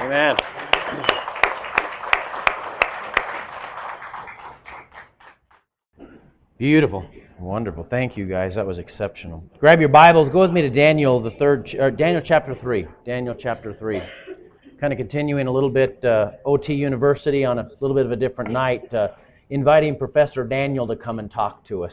Amen. Beautiful. Wonderful. Thank you, guys. That was exceptional. Grab your Bibles. Go with me to Daniel, Daniel chapter 3. Daniel chapter 3. Kind of continuing a little bit OT University on a little bit of a different night, inviting Professor Daniel to come and talk to us.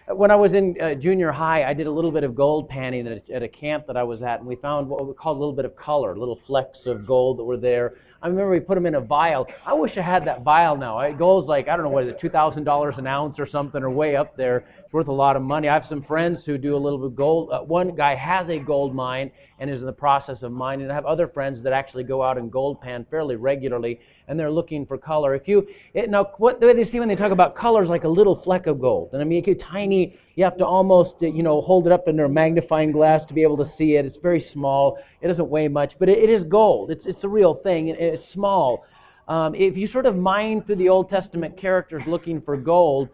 When I was in junior high, I did a little bit of gold panning at a camp that I was at, and we found what we called a little bit of color, little flecks of gold that were there. I remember we put them in a vial. I wish I had that vial now. Gold's like, I don't know, what is it, $2,000 an ounce or something, or way up there. It's worth a lot of money. I have some friends who do a little bit of gold. One guy has a gold mine and is in the process of mining. I have other friends that actually go out and gold pan fairly regularly, and they're looking for color. Now, what do they see when they talk about color is like a little fleck of gold. And I mean, it's tiny. You have to almost, hold it up under a magnifying glass to be able to see it. It's very small. It doesn't weigh much, but it is gold. It's a real thing. It's small. If you sort of mine through the Old Testament characters looking for gold,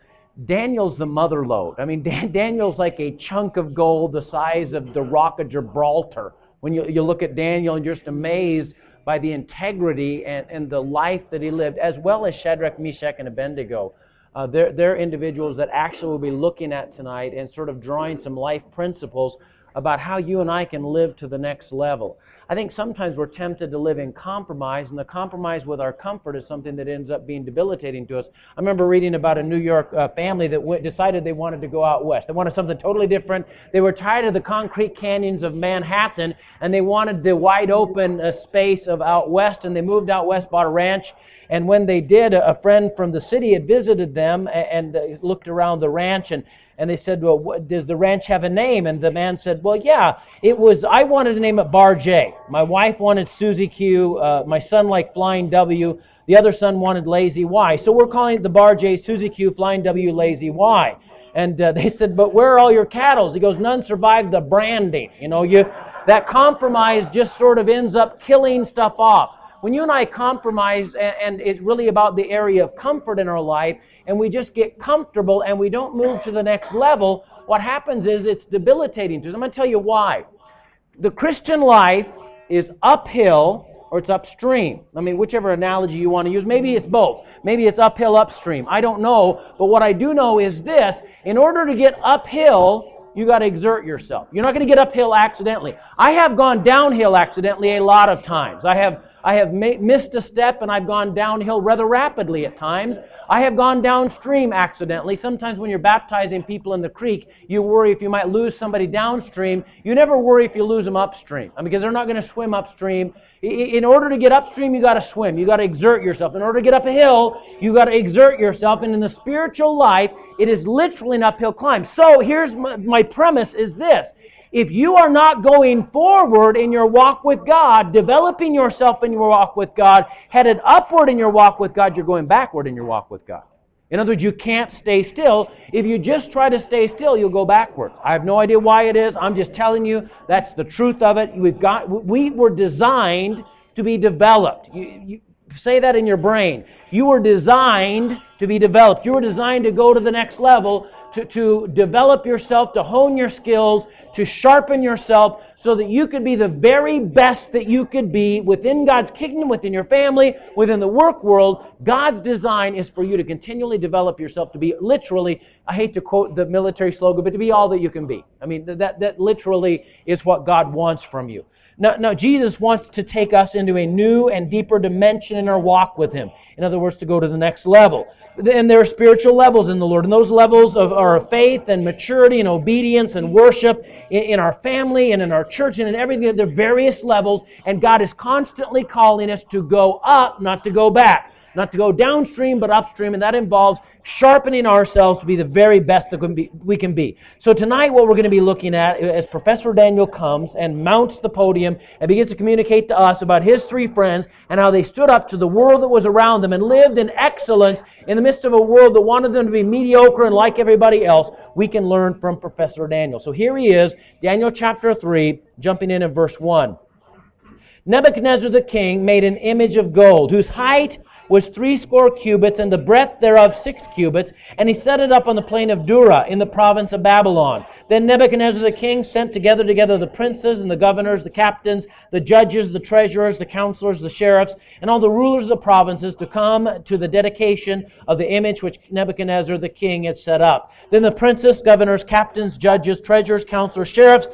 Daniel's the mother lode. I mean, Daniel's like a chunk of gold the size of the Rock of Gibraltar. When you look at Daniel, and you're just amazed by the integrity and the life that he lived, as well as Shadrach, Meshach, and Abednego. They're individuals that actually we'll be looking at tonight and sort of drawing some life principles about how you and I can live to the next level. I think sometimes we're tempted to live in compromise, and the compromise with our comfort is something that ends up being debilitating to us. I remember reading about a New York family that decided they wanted to go out west. They wanted something totally different. They were tired of the concrete canyons of Manhattan, and they wanted the wide open space of out west, and they moved out west, bought a ranch. And when they did, a friend from the city had visited them and looked around the ranch, and they said, well, does the ranch have a name? And the man said, well, yeah, I wanted to name it Bar J. My wife wanted Susie Q. My son liked Flying W. The other son wanted Lazy Y. So we're calling it the Bar J, Susie Q, Flying W, Lazy Y. And they said, but where are all your cattle? He goes, none survived the branding. That compromise just sort of ends up killing stuff off. When you and I compromise, and it's really about the area of comfort in our life, and we just get comfortable and we don't move to the next level, what happens is it's debilitating to us. I'm going to tell you why. The Christian life is uphill or it's upstream. I mean, whichever analogy you want to use. Maybe it's both. Maybe it's uphill, upstream. I don't know. But what I do know is this. In order to get uphill, you got to exert yourself. You're not going to get uphill accidentally. I have gone downhill accidentally a lot of times. I have missed a step and I've gone downhill rather rapidly at times. I have gone downstream accidentally. Sometimes when you're baptizing people in the creek, you worry if you might lose somebody downstream. You never worry if you lose them upstream, because they're not going to swim upstream. In order to get upstream, you got to swim. You got to exert yourself. In order to get up a hill, you got to exert yourself. And in the spiritual life, it is literally an uphill climb. So here's my premise is this. If you are not going forward in your walk with God, developing yourself in your walk with God, headed upward in your walk with God, you're going backward in your walk with God. In other words, you can't stay still. If you just try to stay still, you'll go backwards. I have no idea why it is. I'm just telling you that's the truth of it. We were designed to be developed. You say that in your brain. You were designed to be developed. You were designed to go to the next level, to develop yourself, to hone your skills, to sharpen yourself so that you could be the very best that you could be within God's kingdom, within your family, within the work world. God's design is for you to continually develop yourself to be literally, I hate to quote the military slogan, but to be all that you can be. I mean, that literally is what God wants from you. Now, Jesus wants to take us into a new and deeper dimension in our walk with Him. In other words, to go to the next level. And there are spiritual levels in the Lord. And those levels are faith and maturity and obedience and worship in our family and in our church and in everything. There are various levels. And God is constantly calling us to go up, not to go back. Not to go downstream, but upstream. And that involves sharpening ourselves to be the very best that we can be. So tonight what we're going to be looking at as Professor Daniel comes and mounts the podium and begins to communicate to us about his three friends and how they stood up to the world that was around them and lived in excellence in the midst of a world that wanted them to be mediocre and like everybody else. We can learn from Professor Daniel. So here he is, Daniel chapter 3, jumping in at verse 1. Nebuchadnezzar the king made an image of gold, whose height was 80 cubits, and the breadth thereof 6 cubits, and he set it up on the plain of Dura in the province of Babylon. Then Nebuchadnezzar the king sent together the princes and the governors, the captains, the judges, the treasurers, the counselors, the sheriffs, and all the rulers of the provinces to come to the dedication of the image which Nebuchadnezzar the king had set up. Then the princes, governors, captains, judges, treasurers, counselors, sheriffs,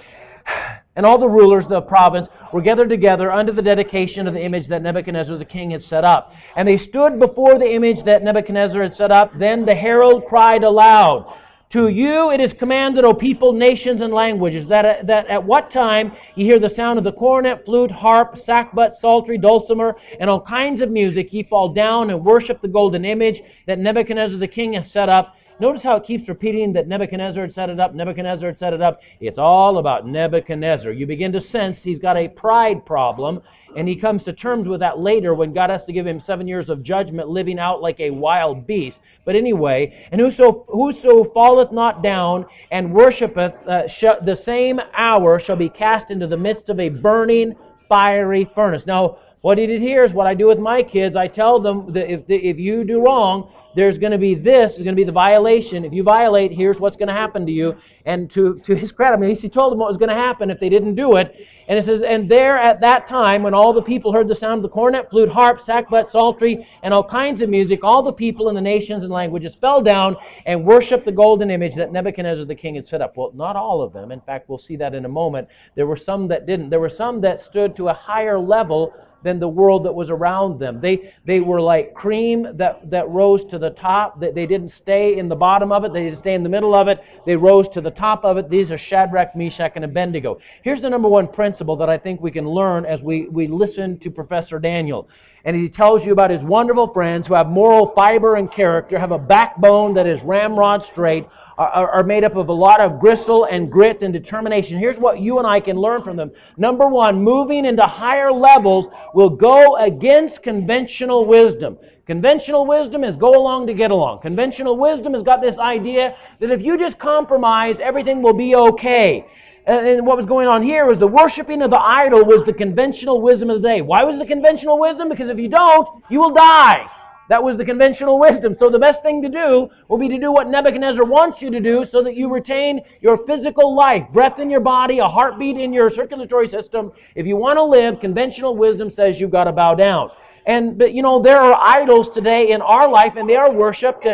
and all the rulers of the province were gathered together unto the dedication of the image that Nebuchadnezzar the king had set up. And they stood before the image that Nebuchadnezzar had set up. Then the herald cried aloud, To you it is commanded, O people, nations, and languages, that at what time ye hear the sound of the cornet, flute, harp, sackbut, psaltery, dulcimer, and all kinds of music, ye fall down and worship the golden image that Nebuchadnezzar the king has set up. Notice how it keeps repeating that Nebuchadnezzar had set it up, Nebuchadnezzar had set it up. It's all about Nebuchadnezzar. You begin to sense he's got a pride problem, and he comes to terms with that later when God has to give him 7 years of judgment, living out like a wild beast. But anyway, and whoso falleth not down and worshipeth the same hour shall be cast into the midst of a burning fiery furnace. Now, what he did here is what I do with my kids. I tell them that if you do wrong, there's going to be this, there's going to be the violation. If you violate, here's what's going to happen to you. And to his credit, he told them what was going to happen if they didn't do it. And it says, and there at that time, when all the people heard the sound of the cornet, flute, harp, sackbut, psaltery, and all kinds of music, all the people in the nations and languages fell down and worshipped the golden image that Nebuchadnezzar the king had set up. Well, not all of them. In fact, we'll see that in a moment. There were some that didn't. There were some that stood to a higher level than the world that was around them. They were like cream that rose to the top. They didn't stay in the bottom of it. They didn't stay in the middle of it. They rose to the top of it. These are Shadrach, Meshach, and Abednego. Here's the number one principle that I think we can learn as we listen to Professor Daniel. And he tells you about his wonderful friends who have moral fiber and character, have a backbone that is ramrod straight, are made up of a lot of gristle and grit and determination. Here's what you and I can learn from them. Number one, moving into higher levels will go against conventional wisdom. Conventional wisdom is go along to get along. Conventional wisdom has got this idea that if you just compromise, everything will be okay. And what was going on here was the worshiping of the idol was the conventional wisdom of the day. Why was the conventional wisdom? Because if you don't, you will die. That was the conventional wisdom. So the best thing to do will be to do what Nebuchadnezzar wants you to do so that you retain your physical life, breath in your body, a heartbeat in your circulatory system. If you want to live, conventional wisdom says you've got to bow down. But there are idols today in our life, and they are worshipped.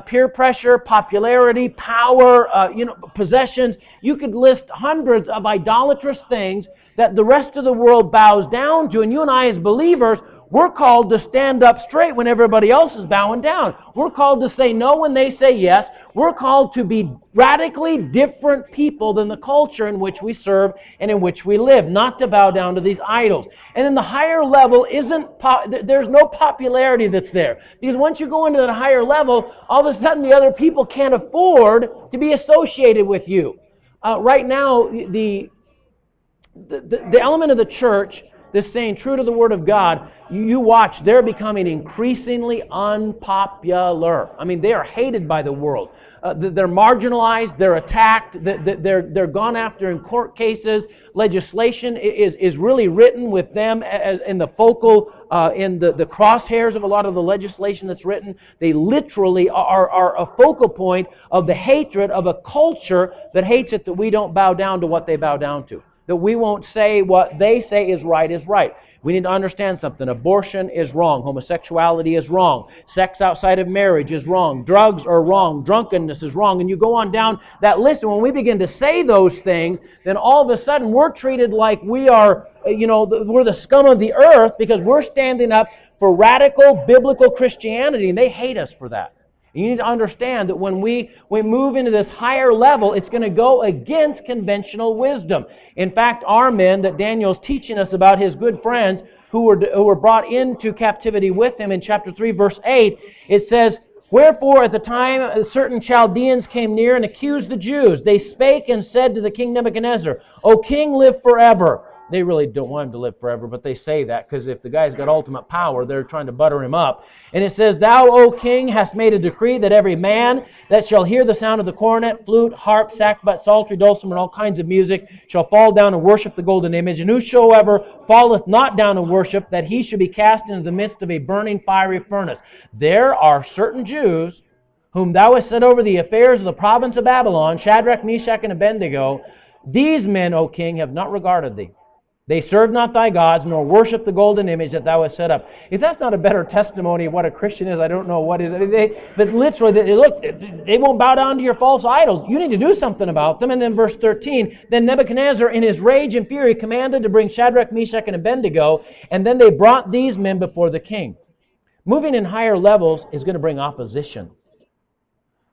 Peer pressure, popularity, power, possessions. You could list hundreds of idolatrous things that the rest of the world bows down to, and you and I as believers, we're called to stand up straight when everybody else is bowing down. We're called to say no when they say yes. We're called to be radically different people than the culture in which we serve and in which we live, not to bow down to these idols. And in the higher level, there's no popularity that's there. Because once you go into that higher level, all of a sudden the other people can't afford to be associated with you. Right now, the element of the church that's staying true to the Word of God, you watch, they're becoming increasingly unpopular. They are hated by the world. They're marginalized, they're attacked, they're gone after in court cases. Legislation is really written with them as in the focal, in the crosshairs of a lot of the legislation that's written. They literally are a focal point of the hatred of a culture that hates it that we don't bow down to what they bow down to. That we won't say what they say is right is right. We need to understand something. Abortion is wrong. Homosexuality is wrong. Sex outside of marriage is wrong. Drugs are wrong. Drunkenness is wrong. And you go on down that list, and when we begin to say those things, then all of a sudden we're treated like we are, we're the scum of the earth because we're standing up for radical biblical Christianity, and they hate us for that. You need to understand that when we move into this higher level, it's going to go against conventional wisdom. In fact, our men that Daniel's teaching us about, his good friends who were brought into captivity with him in chapter 3, verse 8, it says, Wherefore at the time certain Chaldeans came near and accused the Jews. They spake and said to the king Nebuchadnezzar, O king, live forever. They really don't want him to live forever, but they say that because if the guy's got ultimate power, they're trying to butter him up. And it says, Thou, O king, hast made a decree that every man that shall hear the sound of the cornet, flute, harp, sackbut, psaltery, dulcimer, and all kinds of music shall fall down and worship the golden image. And whosoever falleth not down and worship, that he should be cast into the midst of a burning fiery furnace. There are certain Jews whom thou hast set over the affairs of the province of Babylon, Shadrach, Meshach, and Abednego, these men, O king, have not regarded thee. They serve not thy gods, nor worship the golden image that thou hast set up. If that's not a better testimony of what a Christian is, I don't know what is. But literally, look, they won't bow down to your false idols. You need to do something about them. And then verse 13, then Nebuchadnezzar, in his rage and fury, commanded to bring Shadrach, Meshach, and Abednego, and then they brought these men before the king. Moving in higher levels is going to bring opposition.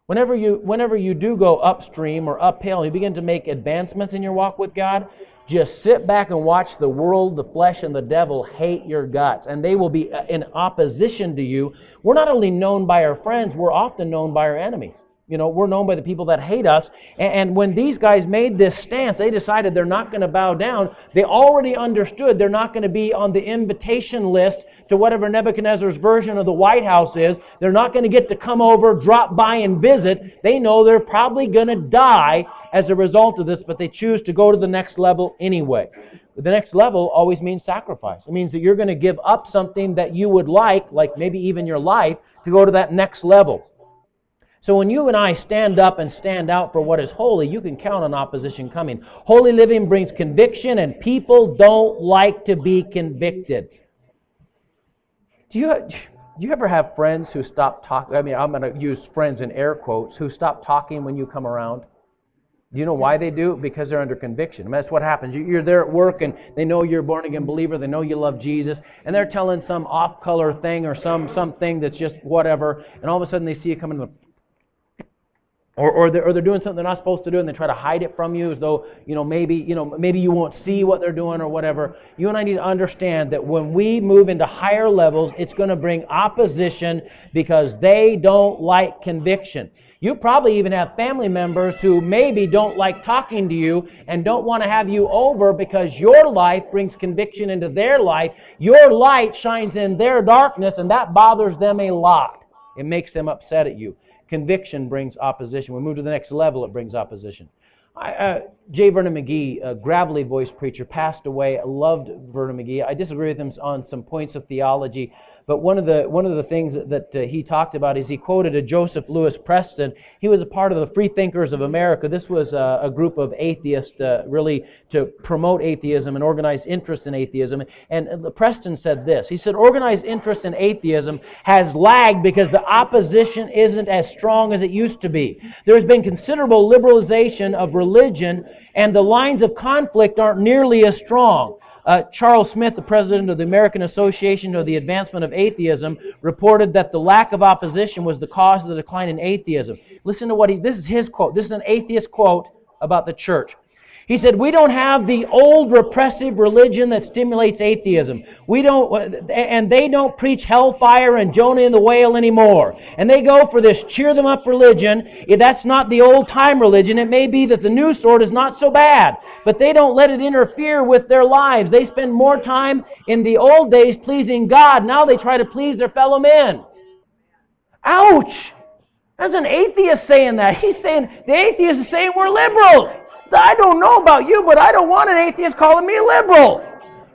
Whenever you do go upstream or uphill, you begin to make advancements in your walk with God, just sit back and watch the world, the flesh, and the devil hate your guts. And they will be in opposition to you. We're not only known by our friends, we're often known by our enemies. You know, we're known by the people that hate us. And when these guys made this stance, they decided they're not going to bow down. They already understood they're not going to be on the invitation list to whatever Nebuchadnezzar's version of the White House is. They're not going to get to come over, drop by, and visit. They know they're probably going to die as a result of this, but they choose to go to the next level anyway. The next level always means sacrifice. It means that you're going to give up something that you would like maybe even your life, to go to that next level. So when you and I stand up and stand out for what is holy, you can count on opposition coming. Holy living brings conviction, and people don't like to be convicted. Do you ever have friends who stop talking? I mean, I'm going to use friends in air quotes, who stop talking when you come around? Do you know why they do? Because they're under conviction. I mean, that's what happens. You're there at work and they know you're a born-again believer. They know you love Jesus. And they're telling some off-color thing or something that's just whatever. And all of a sudden they see you coming or they're doing something they're not supposed to do, and they try to hide it from you as though, maybe you won't see what they're doing or whatever. You and I need to understand that when we move into higher levels, it's going to bring opposition because they don't like conviction. You probably even have family members who maybe don't like talking to you and don't want to have you over because your life brings conviction into their life. Your light shines in their darkness, and that bothers them a lot. It makes them upset at you. Conviction brings opposition. When we move to the next level, it brings opposition. J. Vernon McGee, a gravelly voiced preacher, passed away. I loved Vernon McGee. I disagree with him on some points of theology, but one of the things that he talked about is he quoted a Joseph Lewis Preston. He was a part of the Free Thinkers of America. This was a group of atheists really to promote atheism and organize interest in atheism. And Preston said this. He said, organized interest in atheism has lagged because the opposition isn't as strong as it used to be. There has been considerable liberalization of religion, and the lines of conflict aren't nearly as strong. Charles Smith, the president of the American Association of the Advancement of Atheism, reported that the lack of opposition was the cause of the decline in atheism. Listen to this is his quote. This is an atheist quote about the church. He said, we don't have the old repressive religion that stimulates atheism. And they don't preach hellfire and Jonah and the whale anymore. And they go for this cheer them up religion. That's not the old time religion. It may be that the new sort is not so bad, but they don't let it interfere with their lives. They spend more time in the old days pleasing God. Now they try to please their fellow men. Ouch! That's an atheist saying that. He's saying, the atheist is saying we're liberals. I don't know about you, but I don't want an atheist calling me a liberal.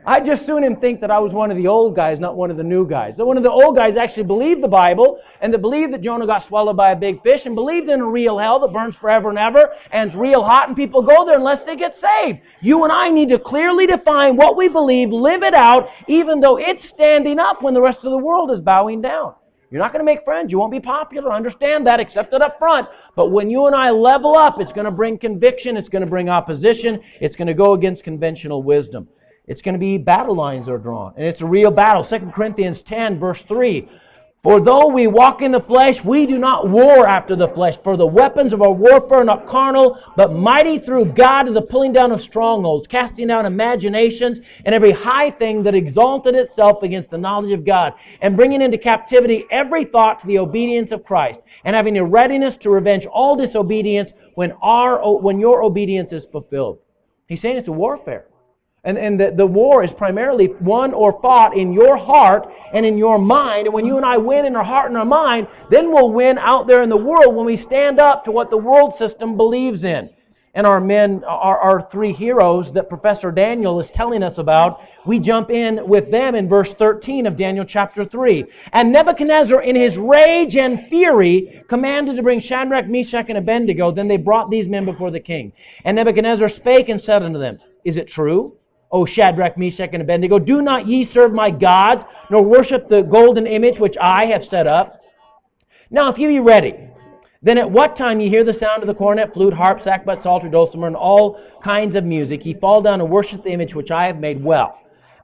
I'd just soon him think that I was one of the old guys, not one of the new guys. That one of the old guys actually believed the Bible, and that believed that Jonah got swallowed by a big fish, and believed in a real hell that burns forever and ever, and it's real hot, and people go there unless they get saved. You and I need to clearly define what we believe, live it out, even though it's standing up when the rest of the world is bowing down. You're not going to make friends. You won't be popular. Understand that. Accept it up front. But when you and I level up, it's going to bring conviction. It's going to bring opposition. It's going to go against conventional wisdom. It's going to be battle lines are drawn. And it's a real battle. 2 Corinthians 10, verse 3. For though we walk in the flesh, we do not war after the flesh. For the weapons of our warfare are not carnal, but mighty through God to the pulling down of strongholds, casting down imaginations, and every high thing that exalted itself against the knowledge of God, and bringing into captivity every thought to the obedience of Christ, and having a readiness to revenge all disobedience when your obedience is fulfilled. He's saying it's a warfare. And the war is primarily won or fought in your heart and in your mind. And when you and I win in our heart and our mind, then we'll win out there in the world when we stand up to what the world system believes in. And our men, our three heroes that Professor Daniel is telling us about, we jump in with them in verse 13 of Daniel chapter 3. And Nebuchadnezzar, in his rage and fury, commanded to bring Shadrach, Meshach, and Abednego. Then they brought these men before the king. And Nebuchadnezzar spake and said unto them, Is it true, O Shadrach, Meshach, and Abednego, do not ye serve my gods, nor worship the golden image which I have set up? Now if ye be ready, then at what time ye hear the sound of the cornet, flute, harp, sackbut, psaltery, dulcimer, and all kinds of music, ye fall down and worship the image which I have made well.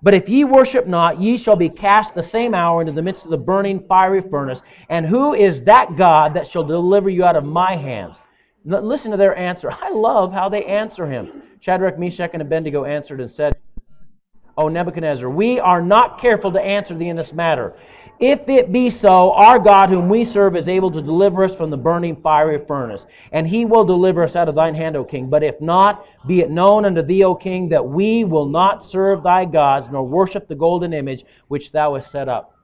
But if ye worship not, ye shall be cast the same hour into the midst of the burning fiery furnace. And who is that God that shall deliver you out of my hands? Listen to their answer. I love how they answer him. Shadrach, Meshach, and Abednego answered and said, O Nebuchadnezzar, we are not careful to answer thee in this matter. If it be so, our God whom we serve is able to deliver us from the burning fiery furnace, and he will deliver us out of thine hand, O king. But if not, be it known unto thee, O king, that we will not serve thy gods, nor worship the golden image which thou hast set up.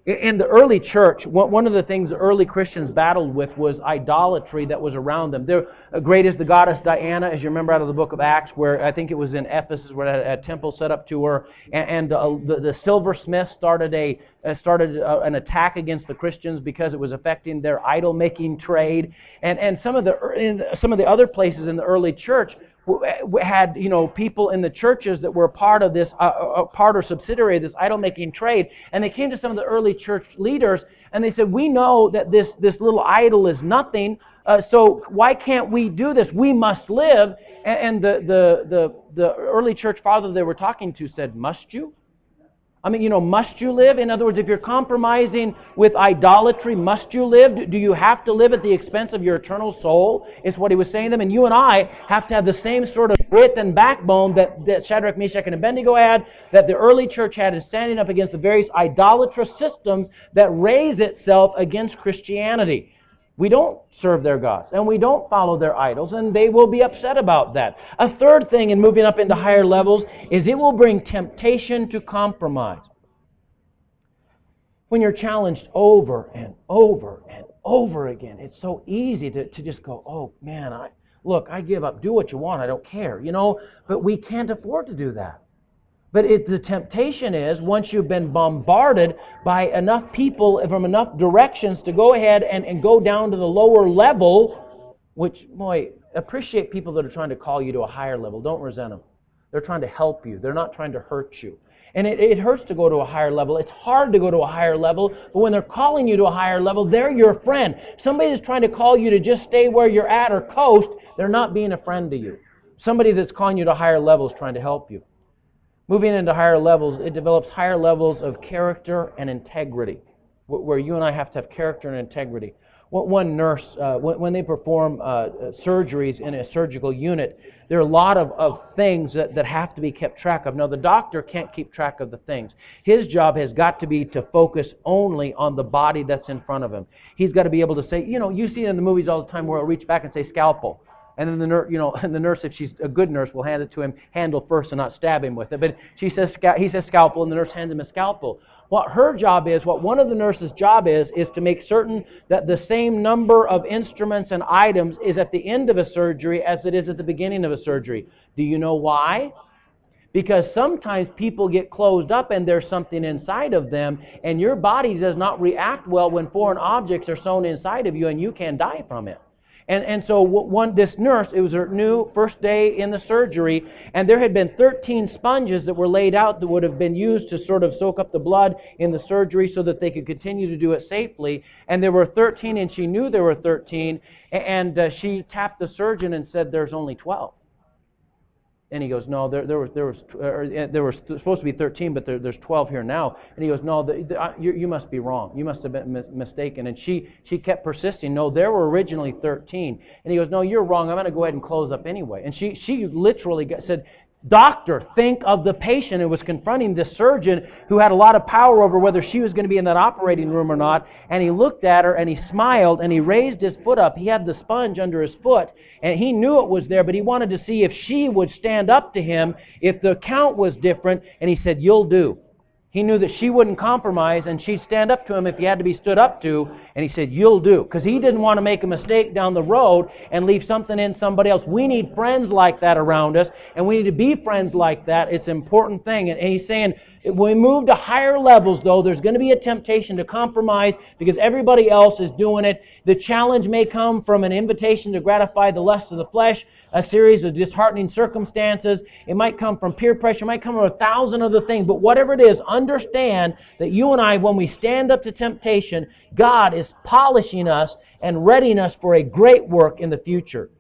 In the early church, one of the things the early Christians battled with was idolatry that was around them. They're great as the goddess Diana, as you remember out of the book of Acts, where I think it was in Ephesus, where they had a temple set up to her, and the silversmiths started an attack against the Christians because it was affecting their idol-making trade. And some of the other places in the early church had people in the churches that were part of this part or subsidiary of this idol-making trade, and they came to some of the early church leaders and they said, we know that this little idol is nothing, so why can't we do this? We must live. And the early church father they were talking to said, must you? I mean, must you live? In other words, if you're compromising with idolatry, must you live? Do you have to live at the expense of your eternal soul? Is what he was saying to them. And you and I have to have the same sort of grit and backbone that Shadrach, Meshach, and Abednego had, that the early church had, in standing up against the various idolatrous systems that raise itself against Christianity. We don't serve their gods, and we don't follow their idols, and they will be upset about that. A third thing in moving up into higher levels is it will bring temptation to compromise. When you're challenged over and over and over again, it's so easy to just go, oh man, I give up, do what you want, I don't care, but we can't afford to do that. But the temptation is, once you've been bombarded by enough people from enough directions, to go ahead and go down to the lower level, which, boy, appreciate people that are trying to call you to a higher level. Don't resent them. They're trying to help you. They're not trying to hurt you. And it hurts to go to a higher level. It's hard to go to a higher level, but when they're calling you to a higher level, they're your friend. Somebody that's trying to call you to just stay where you're at or coast, they're not being a friend to you. Somebody that's calling you to higher levels trying to help you. Moving into higher levels, it develops higher levels of character and integrity, where you and I have to have character and integrity. One nurse, when they perform surgeries in a surgical unit, there are a lot of things that have to be kept track of. Now, the doctor can't keep track of the things. His job has got to be to focus only on the body that's in front of him. He's got to be able to say, you see it in the movies all the time where he'll reach back and say, scalpel. And then the nurse, if she's a good nurse, will hand it to him, handle first, and not stab him with it. But he says scalpel, and the nurse hands him a scalpel. What her job is, what one of the nurses' job is to make certain that the same number of instruments and items is at the end of a surgery as it is at the beginning of a surgery. Do you know why? Because sometimes people get closed up and there's something inside of them, and your body does not react well when foreign objects are sewn inside of you, and you can die from it. And so this nurse, it was her new first day in the surgery, and there had been 13 sponges that were laid out that would have been used to sort of soak up the blood in the surgery so that they could continue to do it safely. And there were 13, and she knew there were 13, and she tapped the surgeon and said, "There's only 12." And he goes, "No, there was supposed to be 13, but there's 12 here now." And he goes, "No, you must be wrong. You must have been mistaken." And she kept persisting. "No, there were originally 13." And he goes, "No, you're wrong. I'm going to go ahead and close up anyway." And she literally said, "Doctor, think of the patient," and was confronting the surgeon who had a lot of power over whether she was going to be in that operating room or not. And he looked at her and he smiled and he raised his foot up. He had the sponge under his foot and he knew it was there, but he wanted to see if she would stand up to him if the count was different. And he said, "You'll do." He knew that she wouldn't compromise, and she'd stand up to him if he had to be stood up to, and he said, you'll do. Because he didn't want to make a mistake down the road and leave something in somebody else. We need friends like that around us, and we need to be friends like that. It's an important thing. And he's saying, when we move to higher levels, though, there's going to be a temptation to compromise because everybody else is doing it. The challenge may come from an invitation to gratify the lust of the flesh, a series of disheartening circumstances. It might come from peer pressure. It might come from 1,000 other things. But whatever it is, understand that you and I, when we stand up to temptation, God is polishing us and readying us for a great work in the future.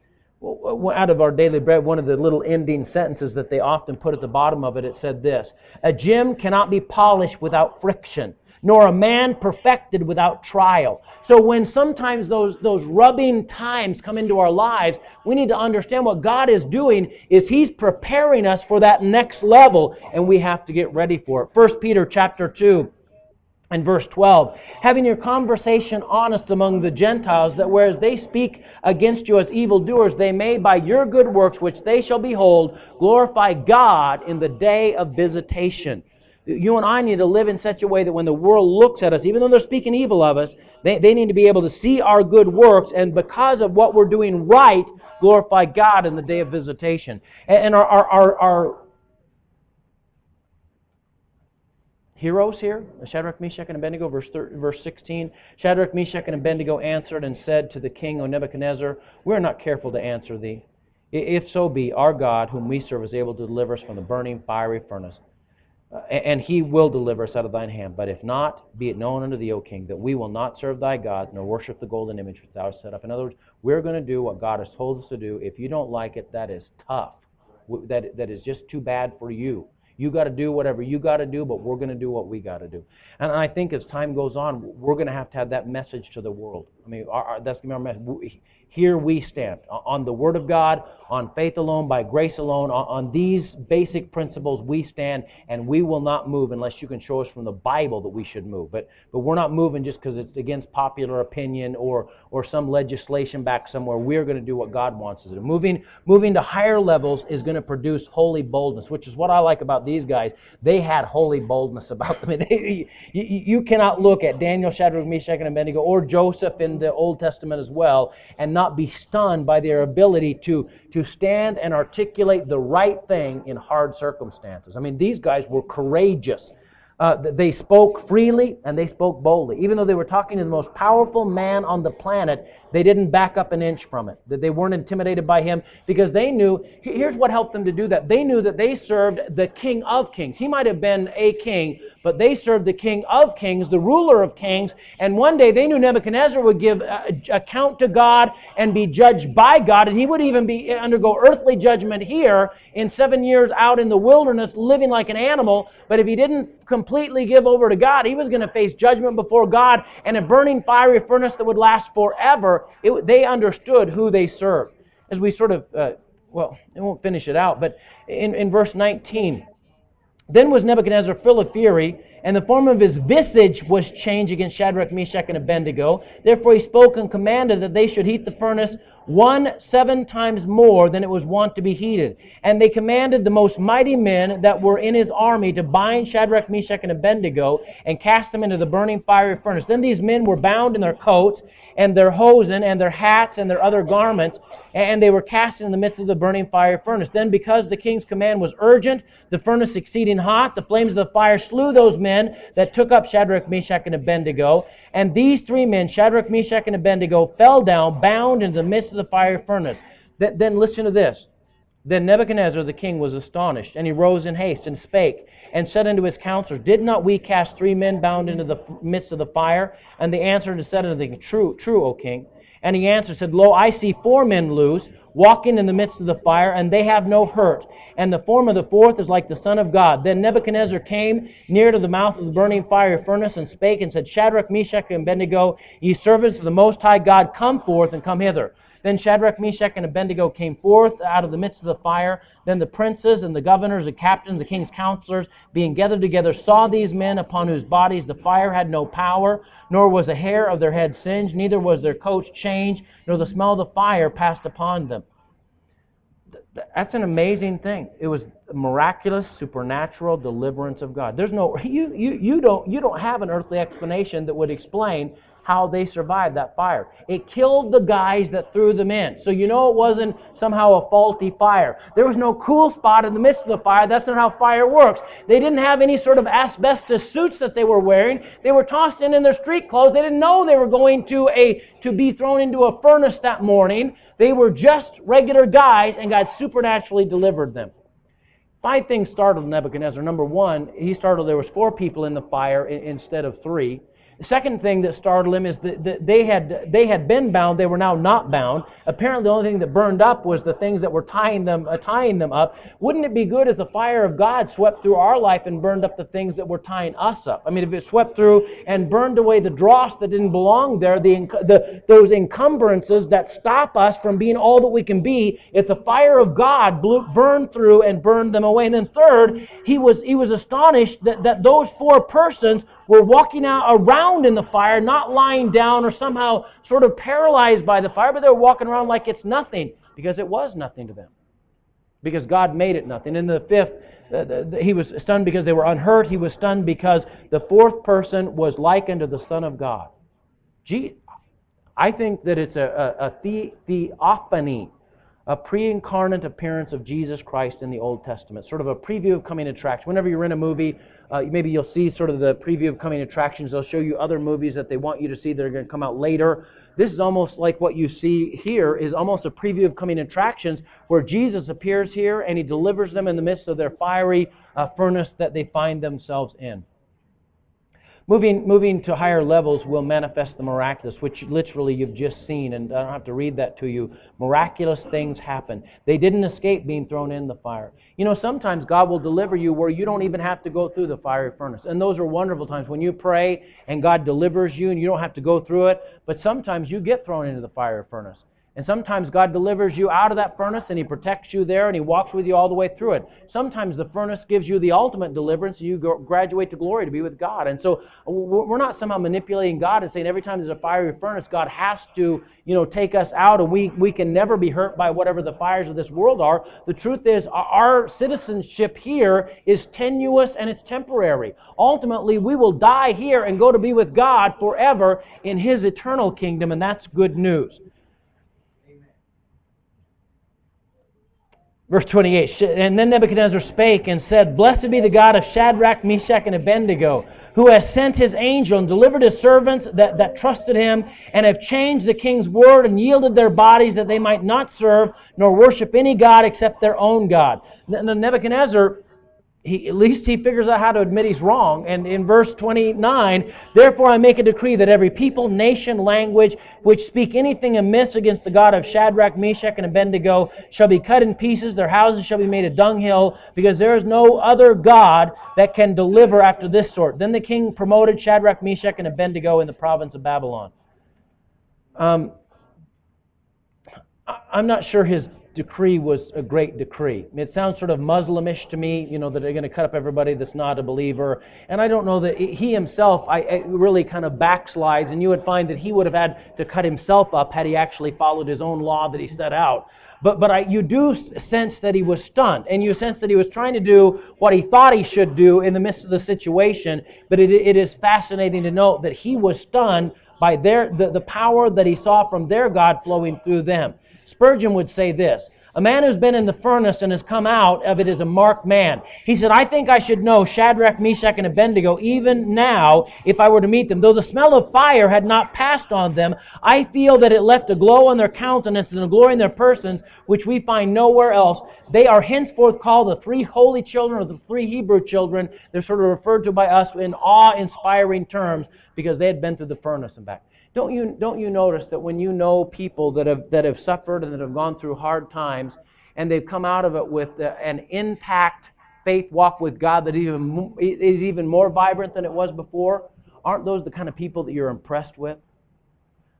Out of Our Daily Bread, one of the little ending sentences that they often put at the bottom of it, it said this: a gem cannot be polished without friction, nor a man perfected without trial. So when sometimes those rubbing times come into our lives, we need to understand what God is doing is He's preparing us for that next level, and we have to get ready for it. 1 Peter chapter 2 and verse 12, having your conversation honest among the Gentiles, that whereas they speak against you as evildoers, they may by your good works, which they shall behold, glorify God in the day of visitation. You and I need to live in such a way that when the world looks at us, even though they're speaking evil of us, they need to be able to see our good works, and because of what we're doing right, glorify God in the day of visitation. And our heroes here, Shadrach, Meshach, and Abednego, verse 16, Shadrach, Meshach, and Abednego answered and said to the king, O Nebuchadnezzar, we are not careful to answer thee. If so be, our God, whom we serve, is able to deliver us from the burning fiery furnace. And He will deliver us out of thine hand. But if not, be it known unto thee, O king, that we will not serve thy gods, nor worship the golden image which thou hast set up. In other words, we're going to do what God has told us to do. If you don't like it, that is tough. That is just too bad for you. You got to do whatever you got to do, but we're going to do what we got to do. And I think as time goes on, we're going to have that message to the world. I mean, that's going to be our message. Here we stand on the Word of God, on faith alone, by grace alone. On these basic principles we stand, and we will not move unless you can show us from the Bible that we should move. But we're not moving just because it's against popular opinion or some legislation back somewhere. We're going to do what God wants us to do. Moving to higher levels is going to produce holy boldness, which is what I like about these guys. They had holy boldness about them. You cannot look at Daniel, Shadrach, Meshach, and Abednego, or Joseph in the Old Testament as well, and not be stunned by their ability to stand and articulate the right thing in hard circumstances. I mean, these guys were courageous. They spoke freely and they spoke boldly. Even though they were talking to the most powerful man on the planet, they didn't back up an inch from it. They weren't intimidated by him because they knew, here's what helped them to do that. They knew that they served the King of Kings. He might have been a king, but they served the King of Kings, the ruler of kings, and one day they knew Nebuchadnezzar would give account to God and be judged by God, and he would even undergo earthly judgment here in 7 years out in the wilderness living like an animal. But if he didn't completely give over to God, he was going to face judgment before God and a burning fiery furnace that would last forever. They understood who they served. As we sort of, it won't finish it out, but in verse 19, then was Nebuchadnezzar full of fury, and the form of his visage was changed against Shadrach, Meshach, and Abednego. Therefore he spoke and commanded that they should heat the furnace 7 times more than it was wont to be heated. And they commanded the most mighty men that were in his army to bind Shadrach, Meshach, and Abednego and cast them into the burning fiery furnace. Then these men were bound in their coats and their hosen and their hats and their other garments, and they were cast in the midst of the burning fire furnace. Then because the king's command was urgent, the furnace exceeding hot, the flames of the fire slew those men that took up Shadrach, Meshach, and Abednego. And these 3 men, Shadrach, Meshach, and Abednego, fell down, bound in the midst of the fire furnace. Then listen to this. Then Nebuchadnezzar the king was astonished, and he rose in haste and spake, and said unto his counselors, Did not we cast 3 men bound into the midst of the fire? And they answered and said unto the king, True, O king. And he answered, said, Lo, I see 4 men loose, walking in the midst of the fire, and they have no hurt. And the form of the 4th is like the Son of God. Then Nebuchadnezzar came near to the mouth of the burning fire furnace, and spake, and said, Shadrach, Meshach, and Abednego, ye servants of the Most High God, come forth and come hither. Then Shadrach, Meshach, and Abednego came forth out of the midst of the fire. Then the princes and the governors, the captains, the king's counselors, being gathered together, saw these men upon whose bodies the fire had no power, nor was a hair of their head singed, neither was their coats changed, nor the smell of the fire passed upon them. That's an amazing thing. It was miraculous, supernatural deliverance of God. There's no you don't have an earthly explanation that would explain how they survived that fire. It killed the guys that threw them in. So you know it wasn't somehow a faulty fire. There was no cool spot in the midst of the fire. That's not how fire works. They didn't have any sort of asbestos suits that they were wearing. They were tossed in their street clothes. They didn't know they were going to be thrown into a furnace that morning. They were just regular guys, and God supernaturally delivered them. 5 things startled Nebuchadnezzar. Number 1, there was 4 people in the fire instead of 3. The second thing that startled him is that they had been bound. They were now not bound. Apparently, the only thing that burned up was the things that were tying them up. Wouldn't it be good if the fire of God swept through our life and burned up the things that were tying us up? I mean, if it swept through and burned away the dross that didn't belong there, those encumbrances that stop us from being all that we can be, if the fire of God burned through and burned them away. And then third, he was astonished that those 4 persons were walking around in the fire, not lying down or somehow sort of paralyzed by the fire, but they were walking around like it's nothing, because it was nothing to them. Because God made it nothing. And the 5th, he was stunned because they were unhurt. He was stunned because the 4th person was like unto the Son of God. I think that it's a theophany, a pre-incarnate appearance of Jesus Christ in the Old Testament, sort of a preview of coming attractions. Whenever you're in a movie, maybe you'll see sort of the preview of coming attractions. They'll show you other movies that they want you to see that are going to come out later. This is almost like what you see here is almost a preview of coming attractions, where Jesus appears here and He delivers them in the midst of their fiery furnace that they find themselves in. Moving to higher levels will manifest the miraculous, which literally you've just seen, and I don't have to read that to you. Miraculous things happen. They didn't escape being thrown in the fire. You know, sometimes God will deliver you where you don't even have to go through the fiery furnace. And those are wonderful times when you pray and God delivers you and you don't have to go through it. But sometimes you get thrown into the fiery furnace. And sometimes God delivers you out of that furnace and He protects you there and He walks with you all the way through it. Sometimes the furnace gives you the ultimate deliverance and you graduate to glory to be with God. And so we're not somehow manipulating God and saying every time there's a fiery furnace, God has to, take us out and we can never be hurt by whatever the fires of this world are. The truth is our citizenship here is tenuous and it's temporary. Ultimately, we will die here and go to be with God forever in His eternal kingdom, and that's good news. Verse 28, and then Nebuchadnezzar spake and said, Blessed be the God of Shadrach, Meshach, and Abednego, who has sent His angel and delivered His servants that trusted Him, and have changed the king's word and yielded their bodies that they might not serve nor worship any god except their own God. Nebuchadnezzar, at least he figures out how to admit he's wrong. And in verse 29, Therefore I make a decree that every people, nation, language, which speak anything amiss against the God of Shadrach, Meshach, and Abednego, shall be cut in pieces, their houses shall be made a dunghill, because there is no other God that can deliver after this sort. Then the king promoted Shadrach, Meshach, and Abednego in the province of Babylon. I'm not sure his decree was a great decree. It sounds sort of Muslimish to me, that they're going to cut up everybody that's not a believer. And I don't know that he himself really kind of backslides, and you would find that he would have had to cut himself up had he actually followed his own law that he set out. But you do sense that he was stunned, and you sense that he was trying to do what he thought he should do in the midst of the situation. But it is fascinating to note that he was stunned by the power that he saw from their God flowing through them. Spurgeon would say this, A man who's been in the furnace and has come out of it is a marked man. He said, I think I should know Shadrach, Meshach, and Abednego even now if I were to meet them. Though the smell of fire had not passed on them, I feel that it left a glow on their countenance and a glory in their persons, which we find nowhere else. They are henceforth called the 3 holy children, or the 3 Hebrew children. They're sort of referred to by us in awe-inspiring terms because they had been through the furnace and back. Don't you notice that when you know people that have suffered and that have gone through hard times, and they've come out of it with an intact faith walk with God that is even more vibrant than it was before? Aren't those the kind of people that you're impressed with?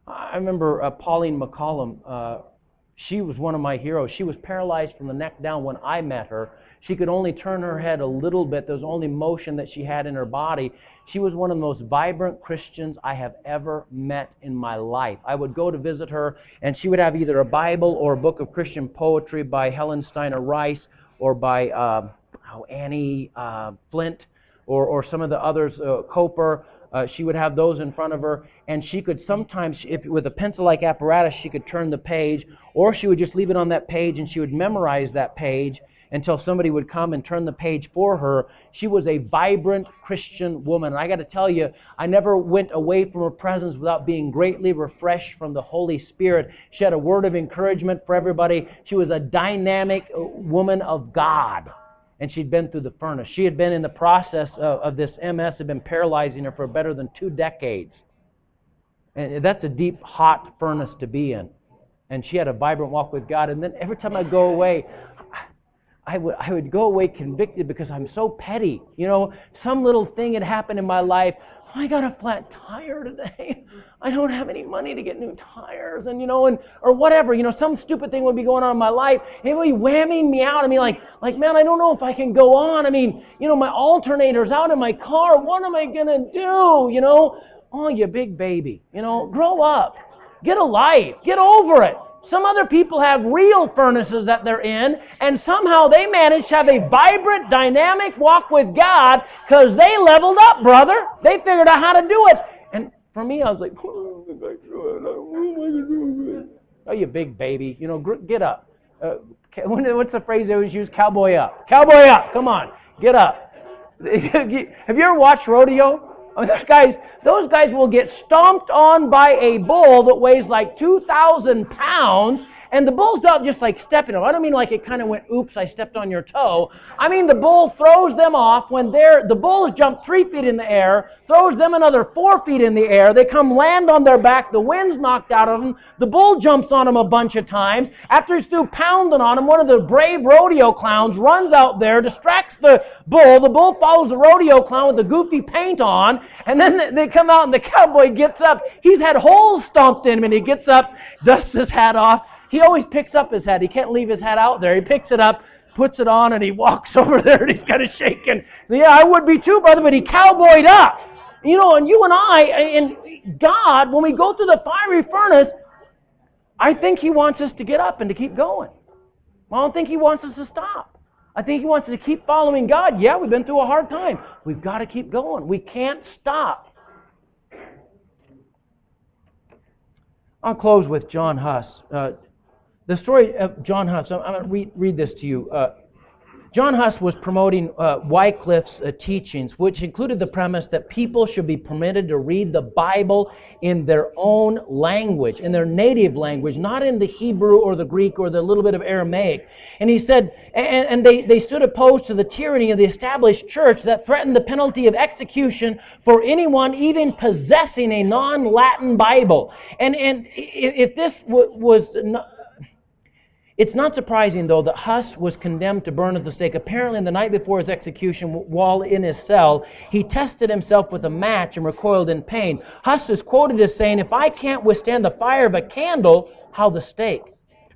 I remember Pauline McCollum. She was one of my heroes. She was paralyzed from the neck down when I met her. She could only turn her head a little bit. There was only motion that she had in her body. She was one of the most vibrant Christians I have ever met in my life. I would go to visit her, and she would have either a Bible or a book of Christian poetry by Helen Steiner Rice or by Annie Flint or some of the others, Coper. She would have those in front of her, and she could sometimes, with a pencil-like apparatus, she could turn the page, or she would just leave it on that page, and she would memorize that page until somebody would come and turn the page for her. She was a vibrant Christian woman. And I got to tell you, I never went away from her presence without being greatly refreshed from the Holy Spirit. She had a word of encouragement for everybody. She was a dynamic woman of God. And she'd been through the furnace. She had been in the process of this MS, had been paralyzing her for better than 2 decades. And that's a deep, hot furnace to be in. And she had a vibrant walk with God. And then every time I go away, I would go away convicted because I'm so petty. You know, some little thing had happened in my life. Oh, I got a flat tire today. I don't have any money to get new tires, and or whatever. Some stupid thing would be going on in my life. It would be whamming me out. I mean, like, man, I don't know if I can go on. I mean, my alternator's out in my car. What am I gonna do? Oh, you big baby. Grow up. Get a life. Get over it. Some other people have real furnaces that they're in, and somehow they manage to have a vibrant, dynamic walk with God because they leveled up, brother. They figured out how to do it. And for me, I was like, oh, you big baby. Get up. What's the phrase they always use? Cowboy up. Cowboy up. Come on. Get up. Have you ever watched rodeo? I mean, those guys will get stomped on by a bull that weighs like 2,000 pounds, and the bull's not just like stepping on. I don't mean like it kind of went, oops, I stepped on your toe. I mean the bull throws them off when the bull has jumped 3 feet in the air, throws them another 4 feet in the air. They come land on their back. The wind's knocked out of them. The bull jumps on them a bunch of times. After he's through pounding on them, one of the brave rodeo clowns runs out there, distracts the bull. The bull follows the rodeo clown with the goofy paint on, and then they come out and the cowboy gets up. He's had holes stomped in him, and he gets up, dusts his hat off. He always picks up his hat. He can't leave his hat out there. He picks it up, puts it on, and he walks over there, and he's kind of shaking. Yeah, I would be too, brother, but he cowboyed up. And you and I, and God, when we go through the fiery furnace, I think He wants us to get up and to keep going. I don't think He wants us to stop. I think He wants us to keep following God. Yeah, we've been through a hard time. We've got to keep going. We can't stop. I'll close with John Huss. The story of John Huss, I'm going to read this to you. John Huss was promoting Wycliffe's teachings, which included the premise that people should be permitted to read the Bible in their own language, in their native language, not in the Hebrew or the Greek or the little bit of Aramaic. And he said, and they stood opposed to the tyranny of the established church that threatened the penalty of execution for anyone even possessing a non-Latin Bible. And if this was... It's not surprising, though, that Huss was condemned to burn at the stake. Apparently, the night before his execution, while in his cell, he tested himself with a match and recoiled in pain. Huss is quoted as saying, "If I can't withstand the fire of a candle, how the stake?"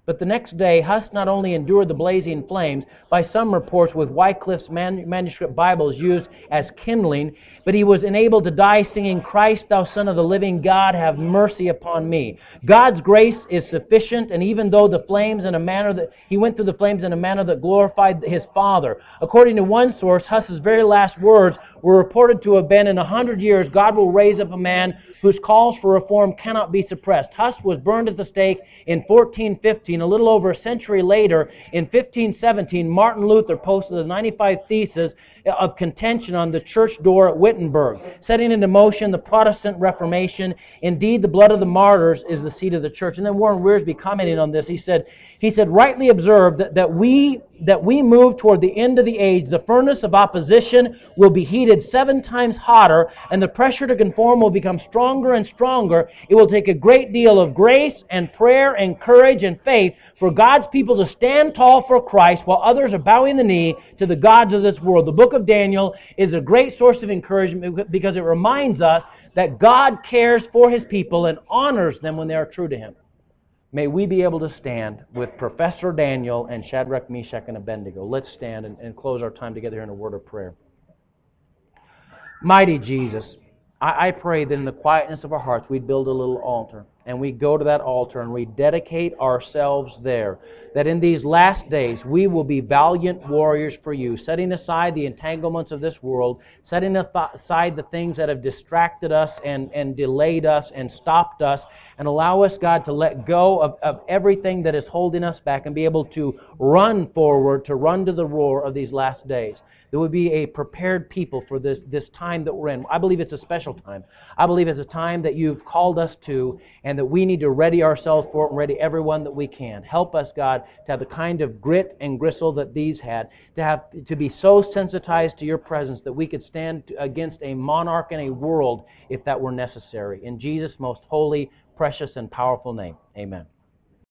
But the next day, Huss not only endured the blazing flames, by some reports with Wycliffe's manuscript Bibles used as kindling, but he was enabled to die singing, "Christ, thou Son of the living God, have mercy upon me." God's grace is sufficient, and even though the flames in a manner that he went through the flames in a manner that glorified his Father. According to one source, Huss's very last words were reported to have been, "In 100 years, God will raise up a man whose calls for reform cannot be suppressed." Huss was burned at the stake in 1415. A little over a century later, in 1517, Martin Luther posted the 95 Theses of contention on the church door at Wittenberg, setting into motion the Protestant Reformation. Indeed, the blood of the martyrs is the seed of the church. And then Warren Wiersbe commenting on this, he said, rightly observed that we move toward the end of the age. The furnace of opposition will be heated 7 times hotter, and the pressure to conform will become stronger and stronger. It will take a great deal of grace and prayer and courage and faith for God's people to stand tall for Christ while others are bowing the knee to the gods of this world. The book of Daniel is a great source of encouragement because it reminds us that God cares for His people and honors them when they are true to Him. may we be able to stand with Professor Daniel and Shadrach, Meshach, and Abednego. Let's stand and close our time together in a word of prayer. Mighty Jesus, I pray that in the quietness of our hearts we'd build a little altar, and we go to that altar and we dedicate ourselves there, that in these last days we will be valiant warriors for you, setting aside the entanglements of this world, setting aside the things that have distracted us and delayed us and stopped us, and allow us, God, to let go of everything that is holding us back and be able to run forward, to run to the roar of these last days. There would be a prepared people for this time that we're in. I believe it's a special time. I believe it's a time that you've called us to, and that we need to ready ourselves for it and ready everyone that we can. Help us, God, to have the kind of grit and gristle that these had, to be so sensitized to your presence that we could stand against a monarch in a world if that were necessary. In Jesus' most holy, precious, and powerful name, amen.